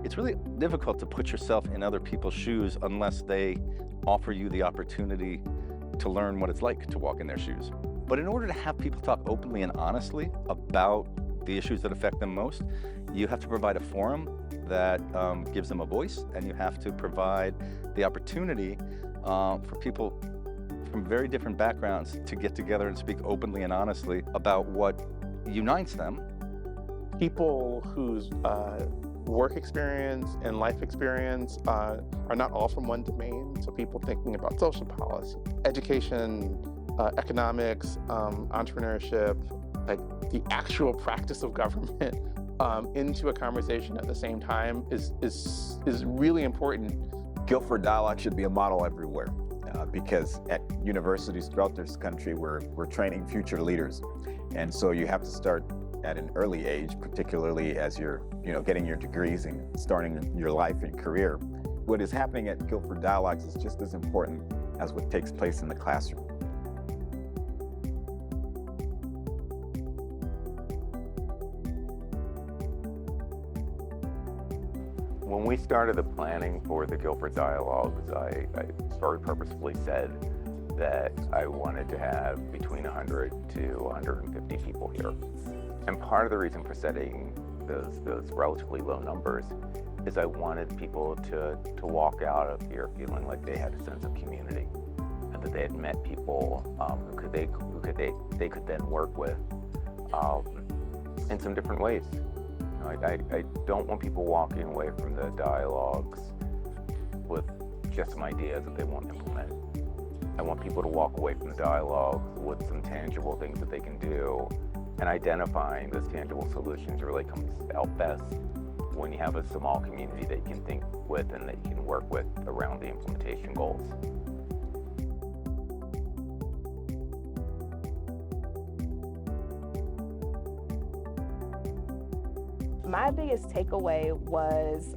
It's really difficult to put yourself in other people's shoes unless they offer you the opportunity to learn what it's like to walk in their shoes. But in order to have people talk openly and honestly about the issues that affect them most, you have to provide a forum that gives them a voice, and you have to provide the opportunity for people from very different backgrounds to get together and speak openly and honestly about what unites them. People whose work experience and life experience are not all from one domain. So people thinking about social policy, education, economics, entrepreneurship, like the actual practice of government into a conversation at the same time is really important. Guilford Dialogues should be a model everywhere because at universities throughout this country, we're training future leaders. And so you have to start at an early age, particularly as you're getting your degrees and starting your life and career. What is happening at Guilford Dialogues is just as important as what takes place in the classroom. When we started the planning for the Guilford Dialogues, I very purposefully said that I wanted to have between 100 to 150 people here. And part of the reason for setting those relatively low numbers is I wanted people to walk out of here feeling like they had a sense of community and that they had met people who they could then work with in some different ways. I don't want people walking away from the dialogues with just some ideas that they won't implement. I want people to walk away from the dialogue with some tangible things that they can do, and identifying those tangible solutions really comes out best when you have a small community that you can think with and that you can work with around the implementation goals. My biggest takeaway was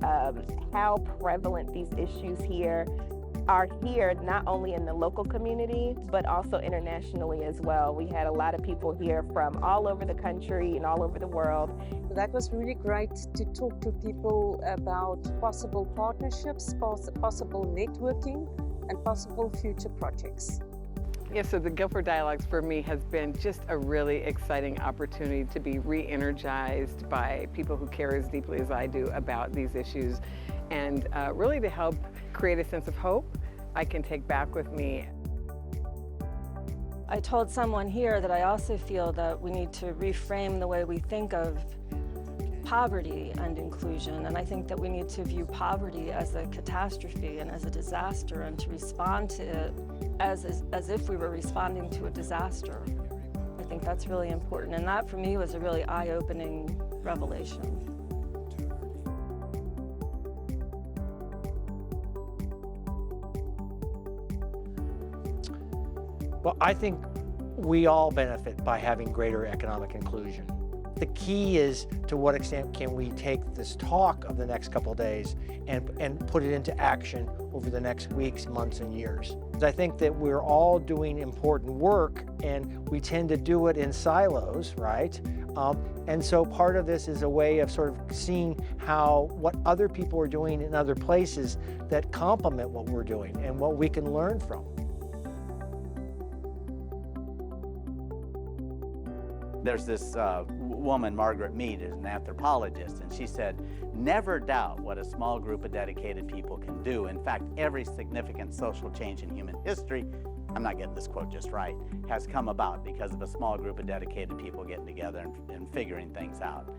how prevalent these issues here are here, not only in the local community, but also internationally as well. We had a lot of people here from all over the country and all over the world. That was really great to talk to people about possible partnerships, possible networking, and possible future projects. Yeah, so the Guilford Dialogues for me has been just a really exciting opportunity to be re-energized by people who care as deeply as I do about these issues, and really to help create a sense of hope I can take back with me. I told someone here that I also feel that we need to reframe the way we think of poverty and inclusion, and I think that we need to view poverty as a catastrophe and as a disaster, and to respond to it as if we were responding to a disaster. I think that's really important, and that for me was a really eye-opening revelation. Well, I think we all benefit by having greater economic inclusion. The key is to what extent can we take this talk of the next couple of days and put it into action over the next weeks, months, and years. I think that we're all doing important work, and we tend to do it in silos, right? And so part of this is a way of sort of seeing what other people are doing in other places that complement what we're doing and what we can learn from. There's this woman, Margaret Mead, is an anthropologist, and she said, never doubt what a small group of dedicated people can do. In fact, every significant social change in human history, I'm not getting this quote just right, has come about because of a small group of dedicated people getting together and figuring things out.